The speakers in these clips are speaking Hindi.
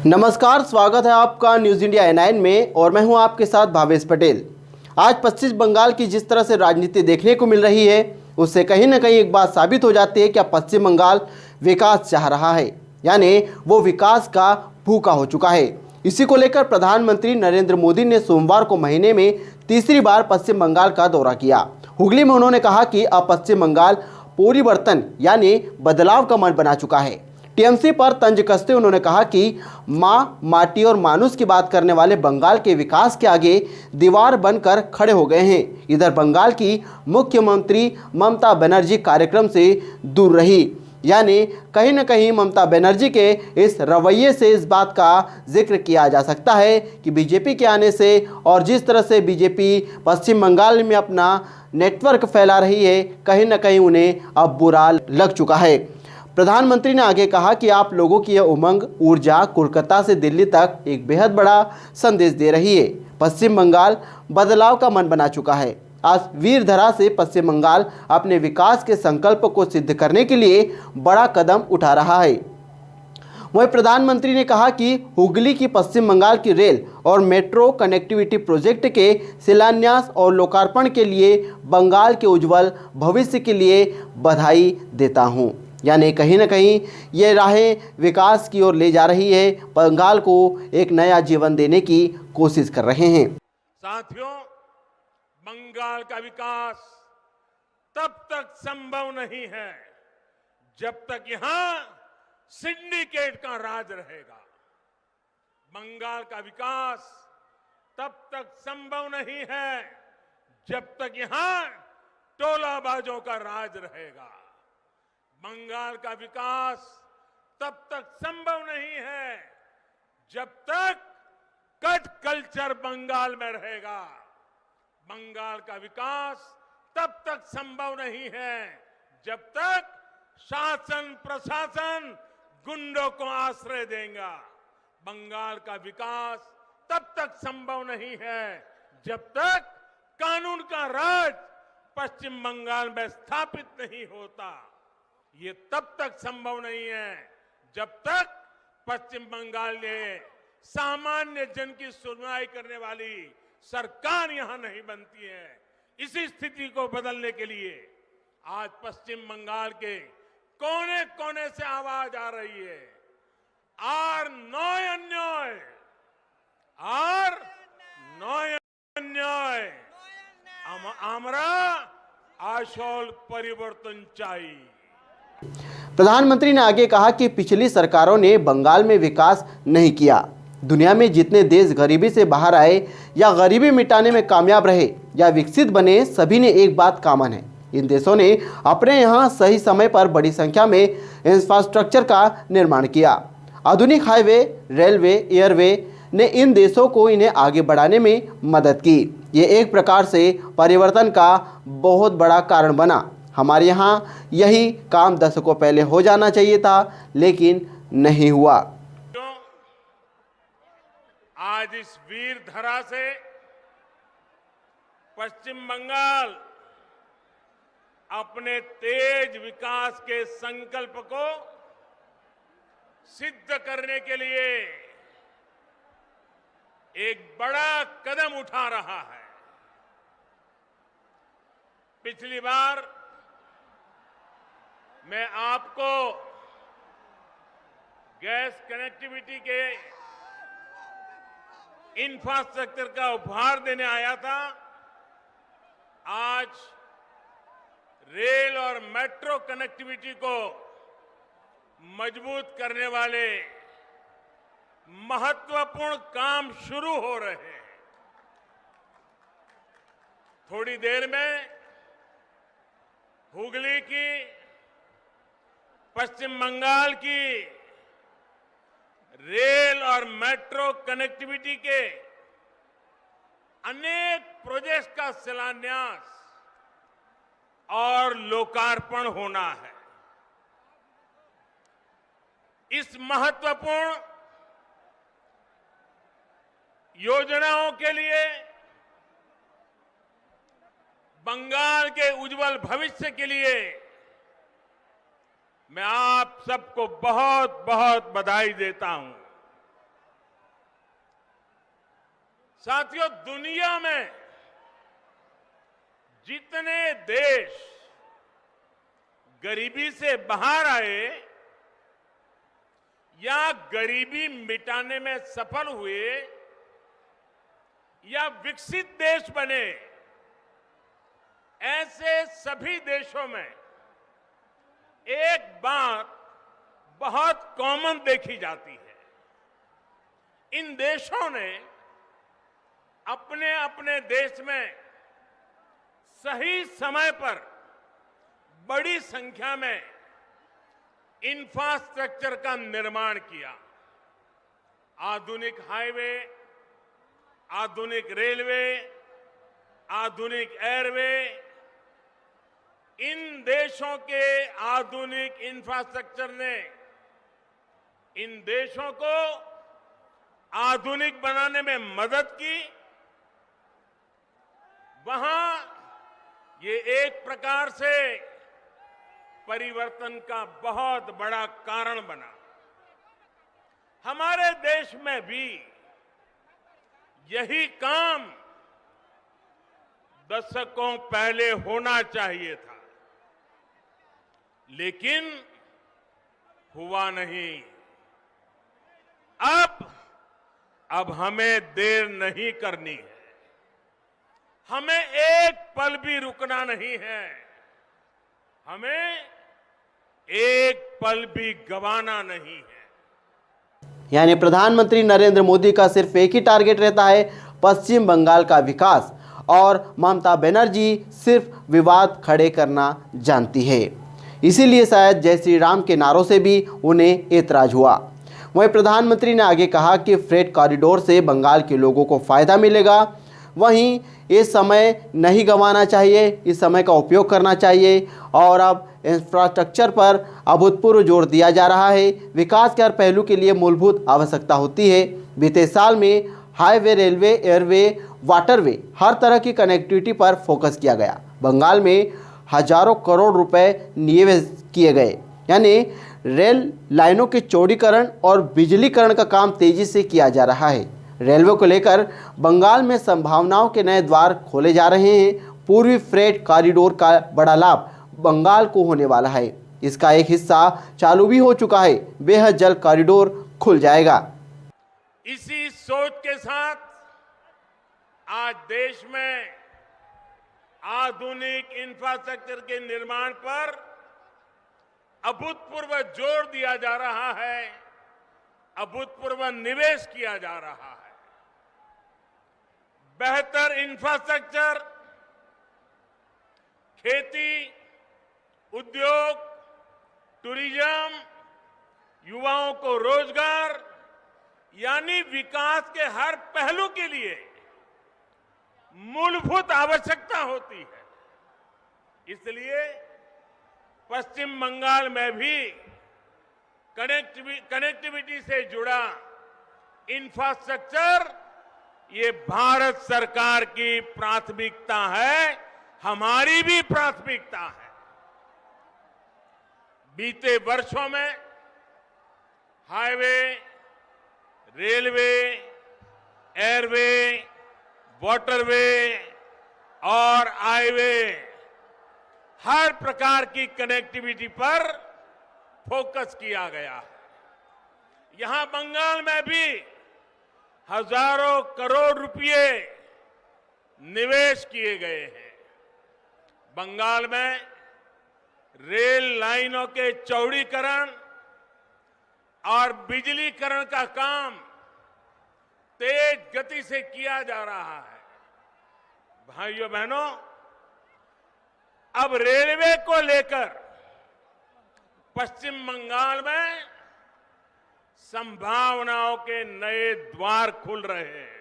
नमस्कार, स्वागत है आपका न्यूज़ इंडिया N9 में और मैं हूं आपके साथ भावेश पटेल। आज पश्चिम बंगाल की जिस तरह से राजनीति देखने को मिल रही है, उससे कहीं ना कहीं एक बात साबित हो जाती है कि अब पश्चिम बंगाल विकास चाह रहा है, यानी वो विकास का भूखा हो चुका है। इसी को लेकर प्रधानमंत्री नरेंद्र मोदी ने सोमवार को महीने में तीसरी बार पश्चिम बंगाल का दौरा किया। हुगली में उन्होंने कहा कि अब पश्चिम बंगाल परिवर्तन यानी बदलाव का मन बना चुका है। टीएमसी पर तंज कसते उन्होंने कहा कि माँ, माटी और मानुष की बात करने वाले बंगाल के विकास के आगे दीवार बनकर खड़े हो गए हैं। इधर बंगाल की मुख्यमंत्री ममता बनर्जी कार्यक्रम से दूर रही, यानी कहीं न कहीं ममता बनर्जी के इस रवैये से इस बात का जिक्र किया जा सकता है कि बीजेपी के आने से और जिस तरह से बीजेपी पश्चिम बंगाल में अपना नेटवर्क फैला रही है, कहीं न कहीं उन्हें अब बुरा लग चुका है। प्रधानमंत्री ने आगे कहा कि आप लोगों की यह उमंग ऊर्जा कोलकाता से दिल्ली तक एक बेहद बड़ा संदेश दे रही है। पश्चिम बंगाल बदलाव का मन बना चुका है। आज वीरधरा से पश्चिम बंगाल अपने विकास के संकल्प को सिद्ध करने के लिए बड़ा कदम उठा रहा है। वहीं प्रधानमंत्री ने कहा कि हुगली की पश्चिम बंगाल की रेल और मेट्रो कनेक्टिविटी प्रोजेक्ट के शिलान्यास और लोकार्पण के लिए बंगाल के उज्जवल भविष्य के लिए बधाई देता हूं। यानी कहीं ना कहीं ये राहें विकास की ओर ले जा रही है, बंगाल को एक नया जीवन देने की कोशिश कर रहे हैं। साथियों, बंगाल का विकास तब तक संभव नहीं है जब तक यहां सिंडिकेट का राज रहेगा। बंगाल का विकास तब तक संभव नहीं है जब तक यहां टोलाबाजों का राज रहेगा। बंगाल का विकास तब तक संभव नहीं है जब तक कट कल्चर बंगाल में रहेगा। बंगाल का विकास तब तक संभव नहीं है जब तक शासन प्रशासन गुंडों को आश्रय देगा। बंगाल का विकास तब तक संभव नहीं है जब तक कानून का राज पश्चिम बंगाल में स्थापित नहीं होता। ये तब तक संभव नहीं है जब तक पश्चिम बंगाल में सामान्य जन की सुनवाई करने वाली सरकार यहां नहीं बनती है। इसी स्थिति को बदलने के लिए आज पश्चिम बंगाल के कोने कोने से आवाज आ रही है, আর নয় অন্যায়, আর নয় অন্যায়, আমরা আসল পরিবর্তन চাই। प्रधानमंत्री ने आगे कहा कि पिछली सरकारों ने बंगाल में विकास नहीं किया। दुनिया में जितने देश गरीबी से बाहर आए या गरीबी मिटाने में कामयाब रहे या विकसित बने, सभी ने एक बात कॉमन है, इन देशों ने अपने यहाँ सही समय पर बड़ी संख्या में इंफ्रास्ट्रक्चर का निर्माण किया। आधुनिक हाईवे, रेलवे, एयरवे ने इन देशों को इन्हें आगे बढ़ाने में मदद की। ये एक प्रकार से परिवर्तन का बहुत बड़ा कारण बना। हमारे यहाँ यही काम दशकों पहले हो जाना चाहिए था, लेकिन नहीं हुआ। आज इस वीर धरा से पश्चिम बंगाल अपने तेज विकास के संकल्प को सिद्ध करने के लिए एक बड़ा कदम उठा रहा है। पिछली बार मैं आपको गैस कनेक्टिविटी के इंफ्रास्ट्रक्चर का उपहार देने आया था। आज रेल और मेट्रो कनेक्टिविटी को मजबूत करने वाले महत्वपूर्ण काम शुरू हो रहे हैं। थोड़ी देर में हुगली की, पश्चिम बंगाल की रेल और मेट्रो कनेक्टिविटी के अनेक प्रोजेक्ट्स का शिलान्यास और लोकार्पण होना है। इस महत्वपूर्ण योजनाओं के लिए, बंगाल के उज्जवल भविष्य के लिए मैं आप सबको बहुत बहुत बधाई देता हूं। साथियों, दुनिया में जितने देश गरीबी से बाहर आए या गरीबी मिटाने में सफल हुए या विकसित देश बने, ऐसे सभी देशों में एक बात बहुत कॉमन देखी जाती है। इन देशों ने अपने अपने देश में सही समय पर बड़ी संख्या में इंफ्रास्ट्रक्चर का निर्माण किया। आधुनिक हाईवे, आधुनिक रेलवे, आधुनिक एयरवे, इन देशों के आधुनिक इंफ्रास्ट्रक्चर ने इन देशों को आधुनिक बनाने में मदद की। वहां ये एक प्रकार से परिवर्तन का बहुत बड़ा कारण बना। हमारे देश में भी यही काम दशकों पहले होना चाहिए था, लेकिन हुआ नहीं। अब हमें देर नहीं करनी है, हमें एक पल भी रुकना नहीं है, हमें एक पल भी गंवाना नहीं है। यानी प्रधानमंत्री नरेंद्र मोदी का सिर्फ एक ही टारगेट रहता है, पश्चिम बंगाल का विकास, और ममता बनर्जी सिर्फ विवाद खड़े करना जानती है। इसीलिए शायद जय श्री राम के नारों से भी उन्हें ऐतराज हुआ। वहीं प्रधानमंत्री ने आगे कहा कि फ्रेट कॉरिडोर से बंगाल के लोगों को फायदा मिलेगा। वहीं ये समय नहीं गंवाना चाहिए, इस समय का उपयोग करना चाहिए और अब इंफ्रास्ट्रक्चर पर अभूतपूर्व जोर दिया जा रहा है। विकास के हर पहलू के लिए मूलभूत आवश्यकता होती है। बीते साल में हाईवे, रेलवे, एयरवे, वाटरवे, हर तरह की कनेक्टिविटी पर फोकस किया गया। बंगाल में हजारों करोड़ रुपए निवेश किए गए, यानी रेल लाइनों के चौड़ीकरण और बिजलीकरण का काम तेजी से किया जा रहा है। रेलवे को लेकर बंगाल में संभावनाओं के नए द्वार खोले जा रहे हैं। पूर्वी फ्रेट कॉरिडोर का बड़ा लाभ बंगाल को होने वाला है। इसका एक हिस्सा चालू भी हो चुका है। बेहद जल्द कॉरिडोर खुल जाएगा। इसी सोच के साथ आज देश में आधुनिक इंफ्रास्ट्रक्चर के निर्माण पर अभूतपूर्व जोर दिया जा रहा है, अभूतपूर्व निवेश किया जा रहा है। बेहतर इंफ्रास्ट्रक्चर खेती, उद्योग, टूरिज्म, युवाओं को रोजगार, यानी विकास के हर पहलू के लिए मूलभूत आवश्यकता होती है। इसलिए पश्चिम बंगाल में भी कनेक्टिविटी से जुड़ा इंफ्रास्ट्रक्चर ये भारत सरकार की प्राथमिकता है, हमारी भी प्राथमिकता है। बीते वर्षों में हाईवे, रेलवे, एयरवे, वाटरवे और हाईवे, हर प्रकार की कनेक्टिविटी पर फोकस किया गया है। यहां बंगाल में भी हजारों करोड़ रुपए निवेश किए गए हैं। बंगाल में रेल लाइनों के चौड़ीकरण और बिजलीकरण का काम तेज गति से किया जा रहा है। भाइयों बहनों, अब रेलवे को लेकर पश्चिम बंगाल में संभावनाओं के नए द्वार खुल रहे हैं।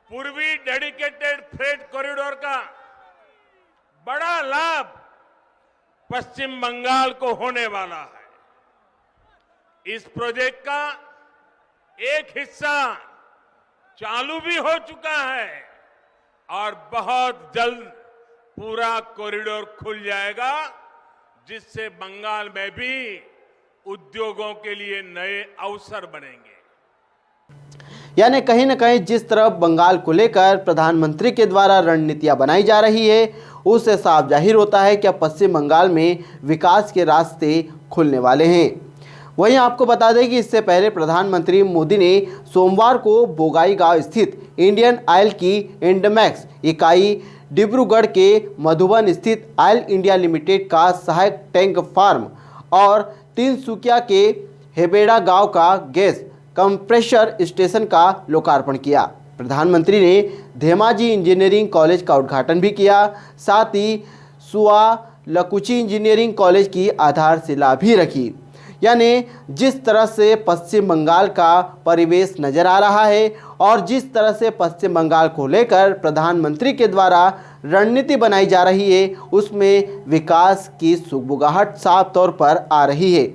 पूर्वी डेडिकेटेड फ्रेट कॉरिडोर का बड़ा लाभ पश्चिम बंगाल को होने वाला है। इस प्रोजेक्ट का एक हिस्सा चालू भी हो चुका है और बहुत जल्द पूरा कॉरिडोर खुल जाएगा, जिससे बंगाल में भी उद्योगों के लिए नए अवसर बनेंगे। यानी कहीं ना कहीं जिस तरफ बंगाल को लेकर प्रधानमंत्री के द्वारा रणनीतियां बनाई जा रही है, उससे साफ जाहिर होता है कि अब पश्चिम बंगाल में विकास के रास्ते खुलने वाले हैं। वहीं आपको बता दें कि इससे पहले प्रधानमंत्री मोदी ने सोमवार को बोगाईगांव स्थित इंडियन ऑयल की इंडमैक्स इकाई, डिब्रूगढ़ के मधुबन स्थित ऑयल इंडिया लिमिटेड का सहायक टैंक फार्म और तिनसुकिया के हेबेड़ा गांव का गैस कंप्रेशर स्टेशन का लोकार्पण किया। प्रधानमंत्री ने धेमाजी इंजीनियरिंग कॉलेज का उद्घाटन भी किया। साथ ही सुआलकुची इंजीनियरिंग कॉलेज की आधारशिला भी रखी। यानी जिस तरह से पश्चिम बंगाल का परिवेश नज़र आ रहा है और जिस तरह से पश्चिम बंगाल को लेकर प्रधानमंत्री के द्वारा रणनीति बनाई जा रही है, उसमें विकास की सुगबुगाहट साफ तौर पर आ रही है।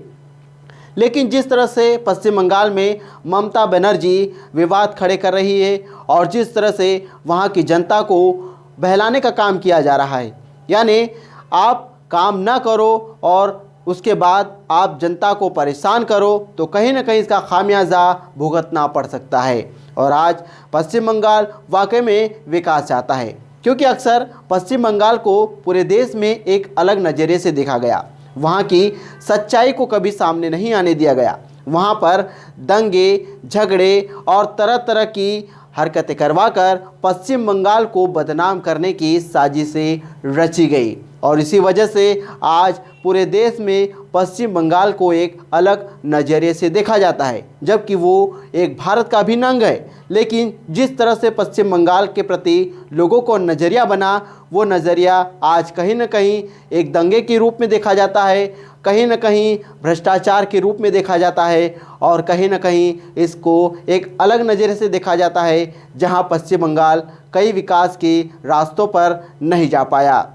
लेकिन जिस तरह से पश्चिम बंगाल में ममता बनर्जी विवाद खड़े कर रही है और जिस तरह से वहाँ की जनता को बहलाने का काम किया जा रहा है, यानी आप काम ना करो और उसके बाद आप जनता को परेशान करो, तो कहीं ना कहीं इसका खामियाजा भुगतना पड़ सकता है। और आज पश्चिम बंगाल वाकई में विकास चाहता है, क्योंकि अक्सर पश्चिम बंगाल को पूरे देश में एक अलग नज़रिए से देखा गया। वहाँ की सच्चाई को कभी सामने नहीं आने दिया गया। वहाँ पर दंगे, झगड़े और तरह तरह की हरकतें करवाकर पश्चिम बंगाल को बदनाम करने की साजिशें रची गई और इसी वजह से आज पूरे देश में पश्चिम बंगाल को एक अलग नज़रिए से देखा जाता है, जबकि वो एक भारत का अभिन्न अंग है। लेकिन जिस तरह से पश्चिम बंगाल के प्रति लोगों को नज़रिया बना, वो नज़रिया आज कहीं ना कहीं एक दंगे के रूप में देखा जाता है, कहीं ना कहीं भ्रष्टाचार के रूप में देखा जाता है और कहीं ना कहीं इसको एक अलग नज़रिए से देखा जाता है, जहां पश्चिम बंगाल कई विकास के रास्तों पर नहीं जा पाया।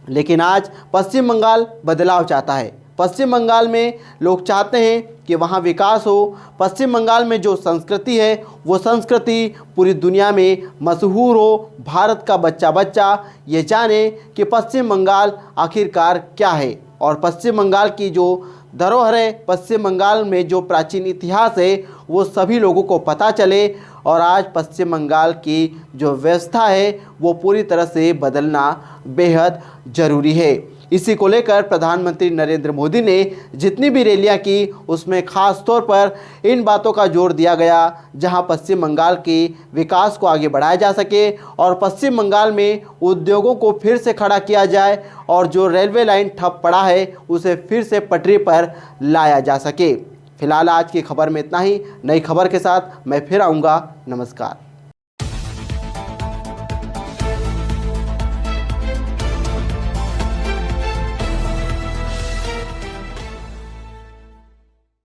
लेकिन आज पश्चिम बंगाल बदलाव चाहता है। पश्चिम बंगाल में लोग चाहते हैं कि वहाँ विकास हो। पश्चिम बंगाल में जो संस्कृति है, वो संस्कृति पूरी दुनिया में मशहूर हो। भारत का बच्चा बच्चा ये जाने कि पश्चिम बंगाल आखिरकार क्या है और पश्चिम बंगाल की जो धरोहर है, पश्चिम बंगाल में जो प्राचीन इतिहास है, वो सभी लोगों को पता चले। और आज पश्चिम बंगाल की जो व्यवस्था है, वो पूरी तरह से बदलना बेहद ज़रूरी है। इसी को लेकर प्रधानमंत्री नरेंद्र मोदी ने जितनी भी रैलियां की, उसमें ख़ास तौर पर इन बातों का जोर दिया गया, जहां पश्चिम बंगाल के विकास को आगे बढ़ाया जा सके और पश्चिम बंगाल में उद्योगों को फिर से खड़ा किया जाए और जो रेलवे लाइन ठप पड़ा है, उसे फिर से पटरी पर लाया जा सके। फिलहाल आज की खबर में इतना ही। नई खबर के साथ मैं फिर आऊँगा। नमस्कार।